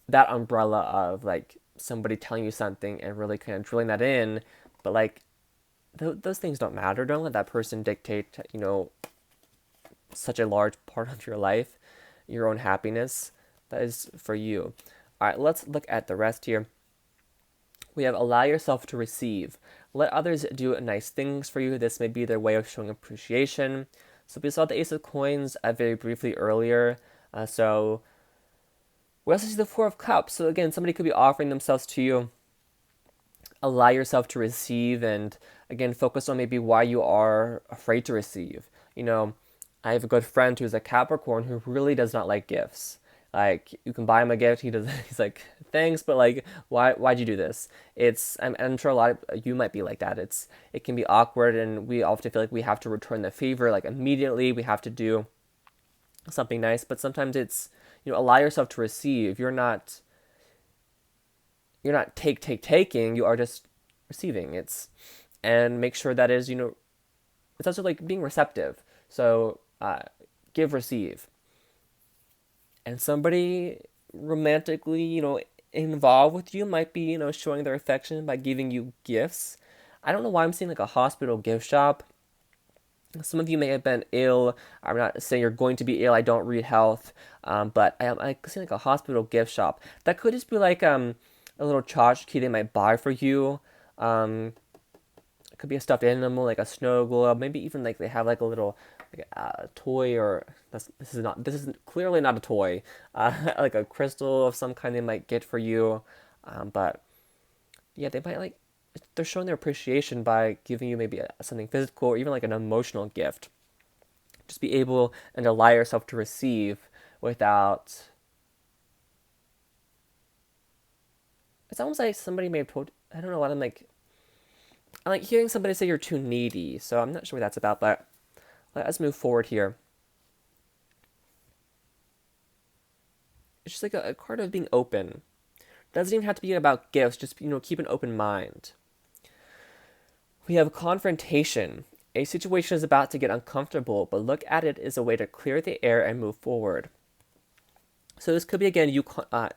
that umbrella of, like, somebody telling you something and really kind of drilling that in. But, like, those things don't matter. Don't let that person dictate, such a large part of your life, your own happiness. That is for you. All right, let's look at the rest here. We have allow yourself to receive. Let others do nice things for you. This may be their way of showing appreciation. So we saw the Ace of Coins very briefly earlier. So we also see the Four of Cups. So again, somebody could be offering themselves to you. Allow yourself to receive, and again, focus on maybe why you are afraid to receive. I have a good friend who's a Capricorn who really does not like gifts. Like, you can buy him a gift, he's like, thanks, but, like, why'd you do this? I'm sure a lot of you might be like that. It can be awkward, and we often feel like we have to return the favor, like, immediately. We have to do something nice, but sometimes it's, allow yourself to receive. You're not taking, you are just receiving. And make sure that is, it's also like being receptive. So give, receive. And somebody romantically, involved with you might be, showing their affection by giving you gifts. I don't know why I'm seeing like a hospital gift shop. Some of you may have been ill. I'm not saying you're going to be ill. I don't read health. But I see like a hospital gift shop. That could just be like a little tchotchke they might buy for you. It could be a stuffed animal, like a snow globe. Maybe even like they have like a little toy, or this is clearly not a toy. Like a crystal of some kind they might get for you. But yeah, they might they're showing their appreciation by giving you maybe something physical, or even like an emotional gift. Just be able and allow yourself to receive without. It's almost like somebody may have told. I don't know what I'm like hearing somebody say you're too needy. So I'm not sure what that's about, but let's move forward here. It's just like a card of being open. It doesn't even have to be about gifts. Just, keep an open mind. We have confrontation. A situation is about to get uncomfortable, but look at it as a way to clear the air and move forward. So this could be, again, you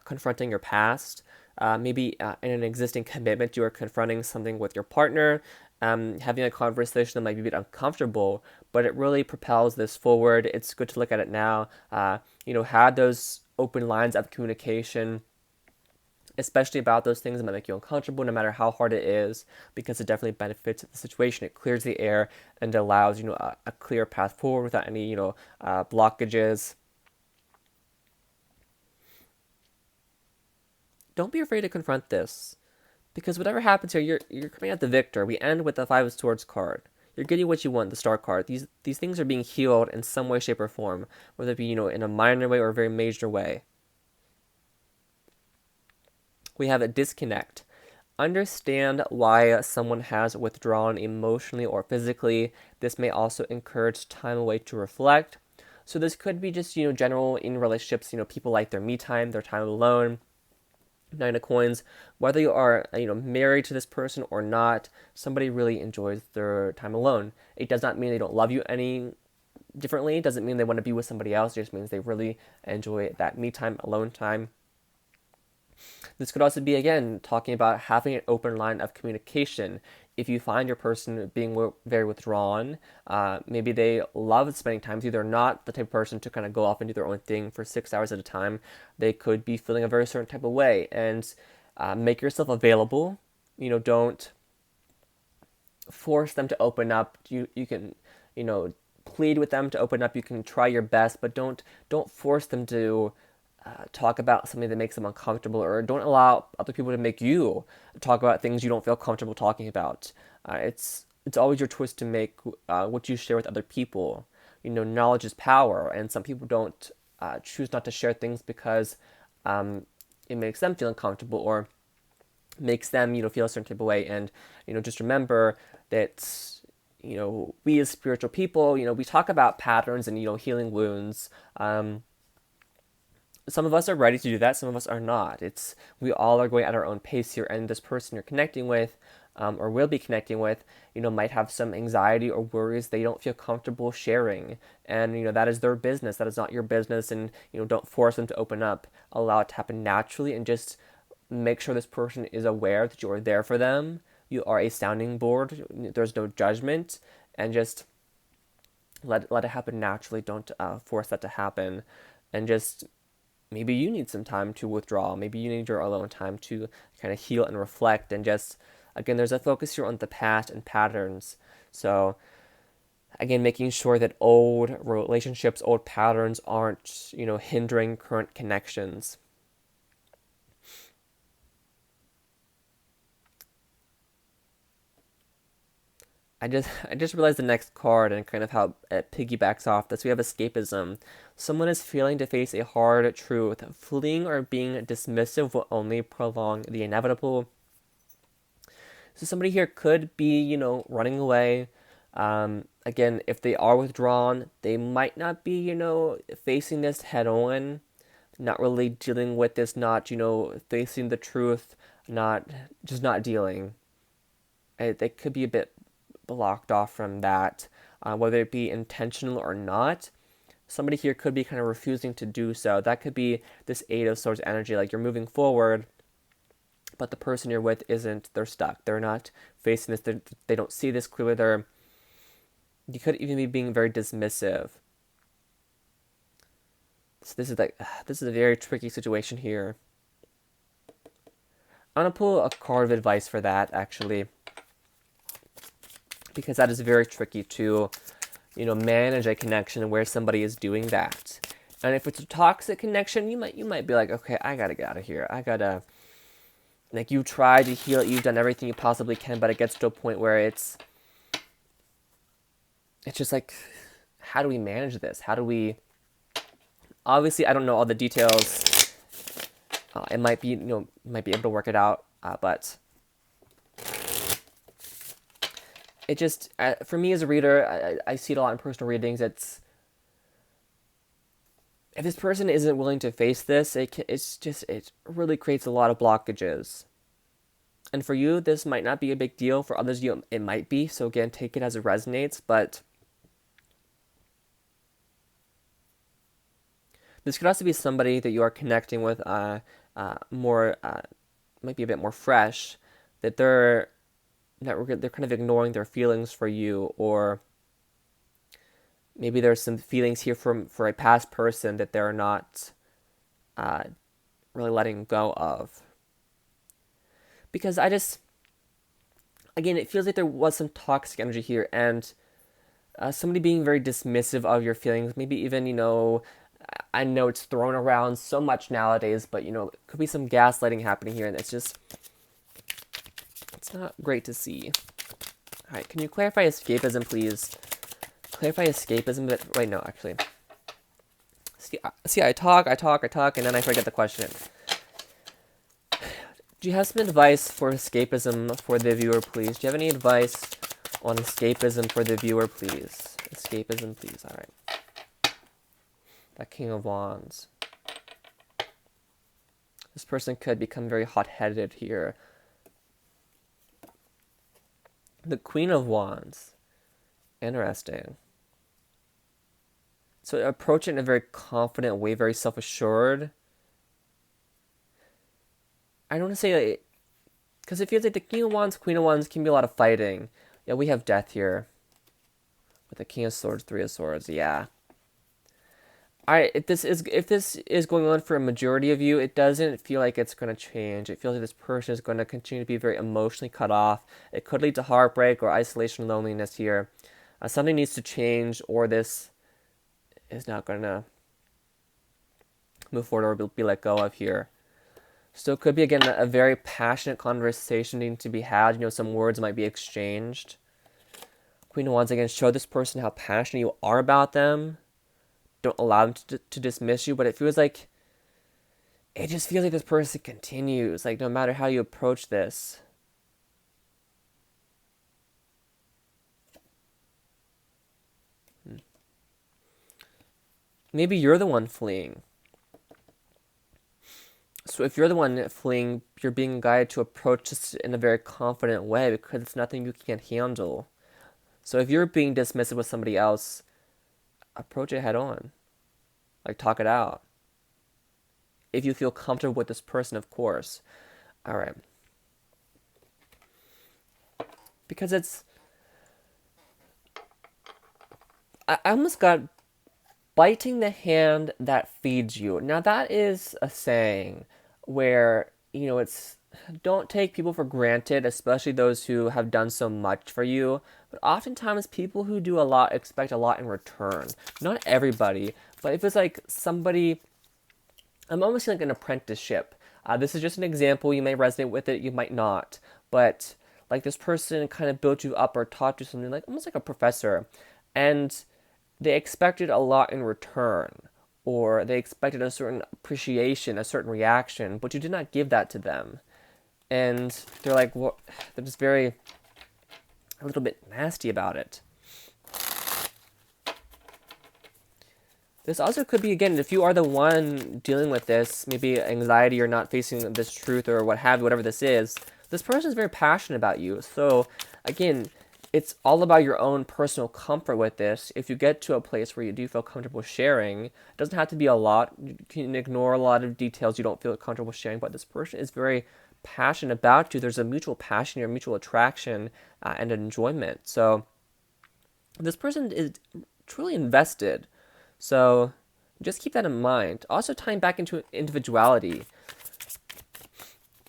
confronting your past. Maybe in an existing commitment, you are confronting something with your partner, having a conversation that might be a bit uncomfortable, but it really propels this forward. It's good to look at it now. Have those open lines of communication, especially about those things that might make you uncomfortable, no matter how hard it is, because it definitely benefits the situation. It clears the air and allows, a clear path forward without any, blockages. Don't be afraid to confront this, because whatever happens here, you're coming out the victor. We end with the Five of Swords card. You're getting what you want, the Star card. These things are being healed in some way, shape, or form, whether it be, in a minor way or a very major way. We have a disconnect. Understand why someone has withdrawn emotionally or physically. This may also encourage time away to reflect. So this could be just, general in relationships, people like their me time, their time alone. Nine of Coins, whether you are, married to this person or not, somebody really enjoys their time alone. It does not mean they don't love you any differently. It doesn't mean they want to be with somebody else. It just means they really enjoy that me time, alone time. This could also be, again, talking about having an open line of communication. If you find your person being very withdrawn, maybe they love spending time with you. They're not the type of person to kind of go off and do their own thing for 6 hours at a time. They could be feeling a very certain type of way, and make yourself available. Don't force them to open up. You can, plead with them to open up. You can try your best, but don't force them to talk about something that makes them uncomfortable, or don't allow other people to make you talk about things you don't feel comfortable talking about. It's always your choice to make what you share with other people. Knowledge is power, and some people don't choose not to share things because it makes them feel uncomfortable or makes them feel a certain type of way. And just remember that we as spiritual people, we talk about patterns and healing wounds. Some of us are ready to do that. Some of us are not. We all are going at our own pace here, and this person you're connecting with, or will be connecting with, might have some anxiety or worries they don't feel comfortable sharing, and that is their business. That is not your business, and don't force them to open up. Allow it to happen naturally, and just make sure this person is aware that you are there for them. You are a sounding board. There's no judgment, and just let it happen naturally. Don't force that to happen, and just maybe you need some time to withdraw. Maybe you need your alone time to kind of heal and reflect. And just, again, there's a focus here on the past and patterns. So, again, making sure that old relationships, old patterns aren't, hindering current connections. I just realized the next card and kind of how it piggybacks off this. We have escapism. Someone is failing to face a hard truth. Fleeing or being dismissive will only prolong the inevitable. So somebody here could be, running away. Again, if they are withdrawn, they might not be, facing this head on, not really dealing with this, not, facing the truth, not dealing. They could be a bit blocked off from that, whether it be intentional or not. Somebody here could be kind of refusing to do so. That could be this Eight of Swords energy, like you're moving forward, but the person you're with isn't. They're stuck. They're not facing this. They don't see this clearly. You could even be being very dismissive. So this is a very tricky situation here. I'm gonna pull a card of advice for that, actually, because that is very tricky to, manage a connection where somebody is doing that. And if it's a toxic connection, you might be like, okay, I gotta get out of here. I gotta, like, you tried to heal it, you've done everything you possibly can, but it gets to a point where it's just like, how do we manage this? How do we? Obviously, I don't know all the details. It might be, might be able to work it out, but it just, for me as a reader, I see it a lot in personal readings. It's, if this person isn't willing to face this, it really creates a lot of blockages. And for you, this might not be a big deal. For others, it might be. So again, take it as it resonates. But this could also be somebody that you are connecting with more, might be a bit more fresh, that they're kind of ignoring their feelings for you, or maybe there's some feelings here for a past person that they're not really letting go of. Because again, it feels like there was some toxic energy here, and somebody being very dismissive of your feelings, maybe even, I know it's thrown around so much nowadays, but, could be some gaslighting happening here, and it's not great to see. All right, can you clarify escapism, please? Clarify escapism, but wait, no, actually. See, I talk, and then I forget the question. Do you have some advice for escapism for the viewer, please? Do you have any advice on escapism for the viewer, please? Escapism, please. All right. That King of Wands. This person could become very hot-headed here. The Queen of Wands. Interesting. So approach it in a very confident way, very self-assured. I don't want to say, like, because it feels like the King of Wands, Queen of Wands can be a lot of fighting. Yeah, we have death here. With the King of Swords, Three of Swords, yeah. Alright, if this is going on for a majority of you, it doesn't feel like it's going to change. It feels like this person is going to continue to be very emotionally cut off. It could lead to heartbreak or isolation, loneliness here. Something needs to change, or this is not going to move forward or be let go of here. So it could be, again, a very passionate conversation needing to be had. You know, some words might be exchanged. Queen of Wands, again, show this person how passionate you are about them. Don't allow them to dismiss you, but it feels like, it just feels like this person continues, like, no matter how you approach this. Maybe you're the one fleeing. So if you're the one fleeing, you're being guided to approach this in a very confident way because it's nothing you can't handle. So if you're being dismissive with somebody else, approach it head on. Like, talk it out. If you feel comfortable with this person, of course. All right. Because it's... I almost got biting the hand that feeds you. Now, that is a saying where, you know, it's... Don't take people for granted, especially those who have done so much for you. But oftentimes, people who do a lot expect a lot in return. Not everybody, but if it's like somebody... I'm almost like an apprenticeship. This is just an example. You may resonate with it, you might not. But like this person kind of built you up or taught you something, like almost like a professor. And they expected a lot in return. Or they expected a certain appreciation, a certain reaction, but you did not give that to them. And they're like, well, they're just very, a little bit nasty about it. This also could be, again, if you are the one dealing with this, maybe anxiety or not facing this truth or what have you, whatever this is, this person is very passionate about you. So, again, it's all about your own personal comfort with this. If you get to a place where you do feel comfortable sharing, it doesn't have to be a lot. You can ignore a lot of details you don't feel comfortable sharing, but this person is very passionate about you. There's a mutual passion or mutual attraction and enjoyment. So, this person is truly invested. So just keep that in mind. Also tying back into individuality.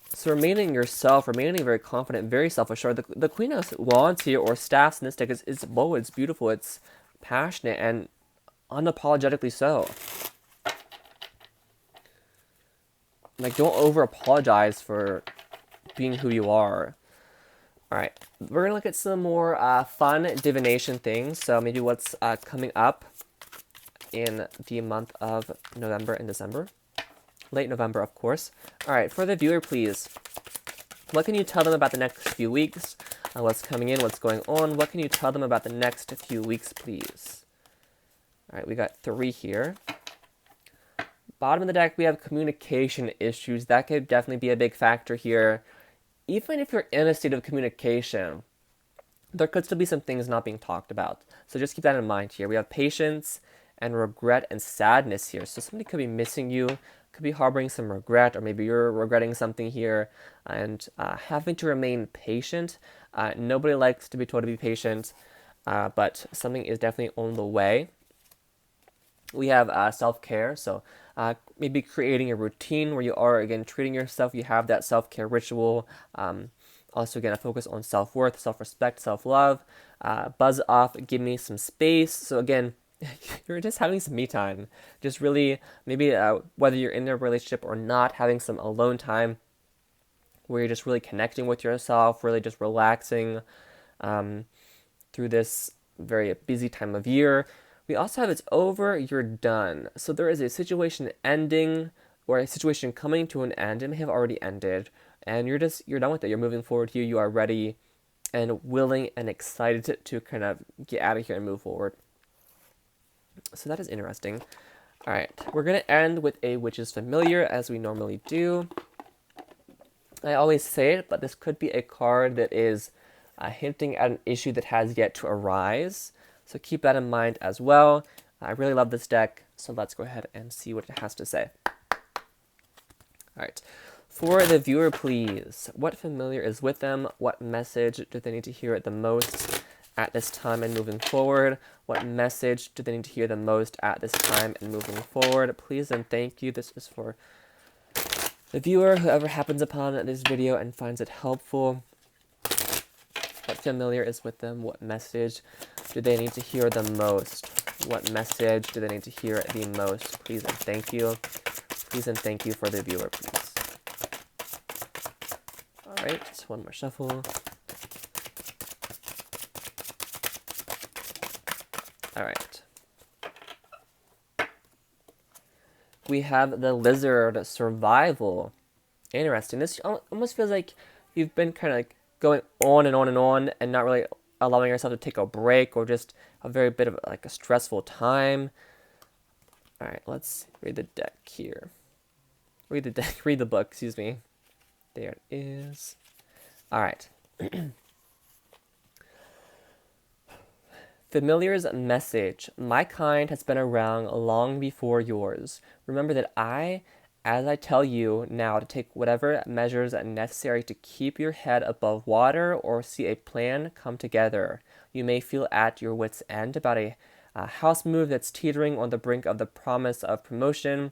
So remaining yourself, remaining very confident, very self-assured. The Queen of Wands here, or staffs in this deck, is bold, it's beautiful, it's passionate, and unapologetically so. Like, don't over-apologize for being who you are. Alright, we're going to look at some more fun divination things. So maybe what's coming up in the month of November and December. Late November, of course. Alright, for the viewer, please. What can you tell them about the next few weeks? What's coming in? What's going on? What can you tell them about the next few weeks, please? Alright, we got 3 here. Bottom of the deck, we have communication issues. That could definitely be a big factor here. Even if you're in a state of communication, there could still be some things not being talked about. So just keep that in mind here. We have patience and regret and sadness here. So somebody could be missing you, could be harboring some regret, or maybe you're regretting something here, and having to remain patient. Nobody likes to be told to be patient, but something is definitely on the way. We have self-care, so maybe creating a routine where you are, again, treating yourself. You have that self-care ritual. Also, again, a focus on self-worth, self-respect, self-love. Buzz off, give me some space. So again, you're just having some me time. Just really, maybe whether you're in a relationship or not, having some alone time where you're just really connecting with yourself, really just relaxing through this very busy time of year. We also have it's over, you're done. So there is a situation ending or a situation coming to an end. It may have already ended, and you're done with it. You're moving forward here. You are ready and willing and excited to kind of get out of here and move forward. So that is interesting. All right, we're going to end with a which is familiar, as we normally do. I always say it, but this could be a card that is hinting at an issue that has yet to arise. So keep that in mind as well. I really love this deck, so let's go ahead and see what it has to say. All right. For the viewer, please, what familiar is with them? What message do they need to hear the most at this time and moving forward? What message do they need to hear the most at this time and moving forward? Please and thank you. This is for the viewer, whoever happens upon this video and finds it helpful. What familiar is with them? What message do they need to hear the most? What message do they need to hear the most? Please and thank you. Please and thank you for the viewer, please. All right, just one more shuffle. All right. We have the Lizard, Survival. Interesting. This almost feels like you've been kind of like going on and on and on and not really allowing yourself to take a break, or just a very bit of like a stressful time. All right, let's read the deck here. Read the book, excuse me. There it is. All right. Familiar's message. My kind has been around long before yours. Remember that as I tell you now, to take whatever measures are necessary to keep your head above water or see a plan come together. You may feel at your wit's end about a house move that's teetering on the brink of the promise of promotion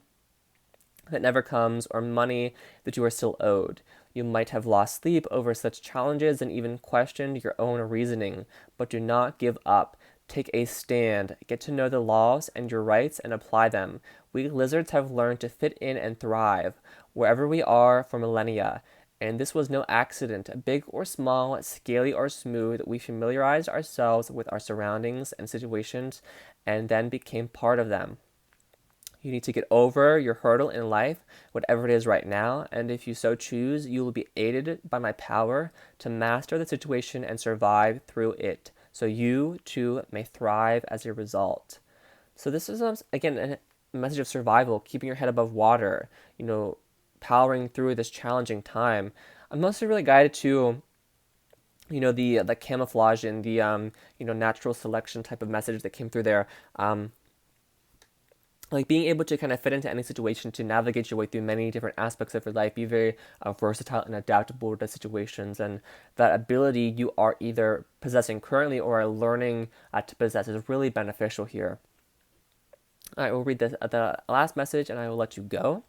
that never comes, or money that you are still owed. You might have lost sleep over such challenges and even questioned your own reasoning, but do not give up. Take a stand, get to know the laws and your rights and apply them. We lizards have learned to fit in and thrive wherever we are for millennia, and this was no accident. Big or small, scaly or smooth, we familiarized ourselves with our surroundings and situations and then became part of them. You need to get over your hurdle in life, whatever it is right now, and if you so choose, you will be aided by my power to master the situation and survive through it, so you, too, may thrive as a result. So this is, again, a message of survival, keeping your head above water, powering through this challenging time. I'm mostly really guided to, the camouflage and the, natural selection type of message that came through there. Like being able to kind of fit into any situation, to navigate your way through many different aspects of your life, be very versatile and adaptable to situations, and that ability you are either possessing currently or are learning to possess is really beneficial here. All right, we'll read the last message and I will let you go.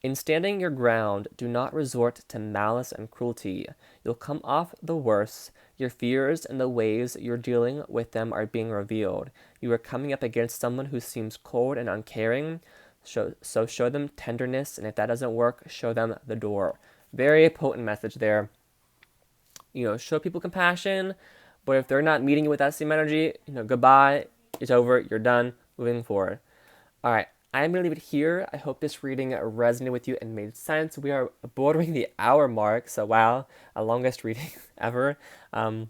In standing your ground, do not resort to malice and cruelty. You'll come off the worse. Your fears and the ways you're dealing with them are being revealed. You are coming up against someone who seems cold and uncaring, so show them tenderness, and if that doesn't work, show them the door. Very potent message there. Show people compassion, but if they're not meeting you with that same energy, goodbye, it's over, you're done, moving forward. All right. I'm going to leave it here. I hope this reading resonated with you and made sense. We are bordering the hour mark, so wow, our longest reading ever. But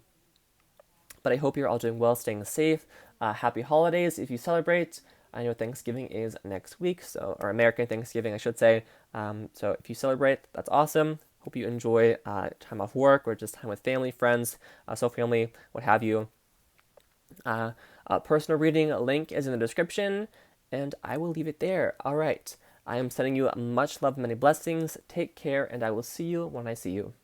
I hope you're all doing well, staying safe. Happy holidays if you celebrate. I know Thanksgiving is next week, or American Thanksgiving, I should say. So if you celebrate, that's awesome. Hope you enjoy time off work or just time with family, friends, family, what have you. Personal reading link is in the description. And I will leave it there. All right. I am sending you much love, many blessings. Take care, and I will see you when I see you.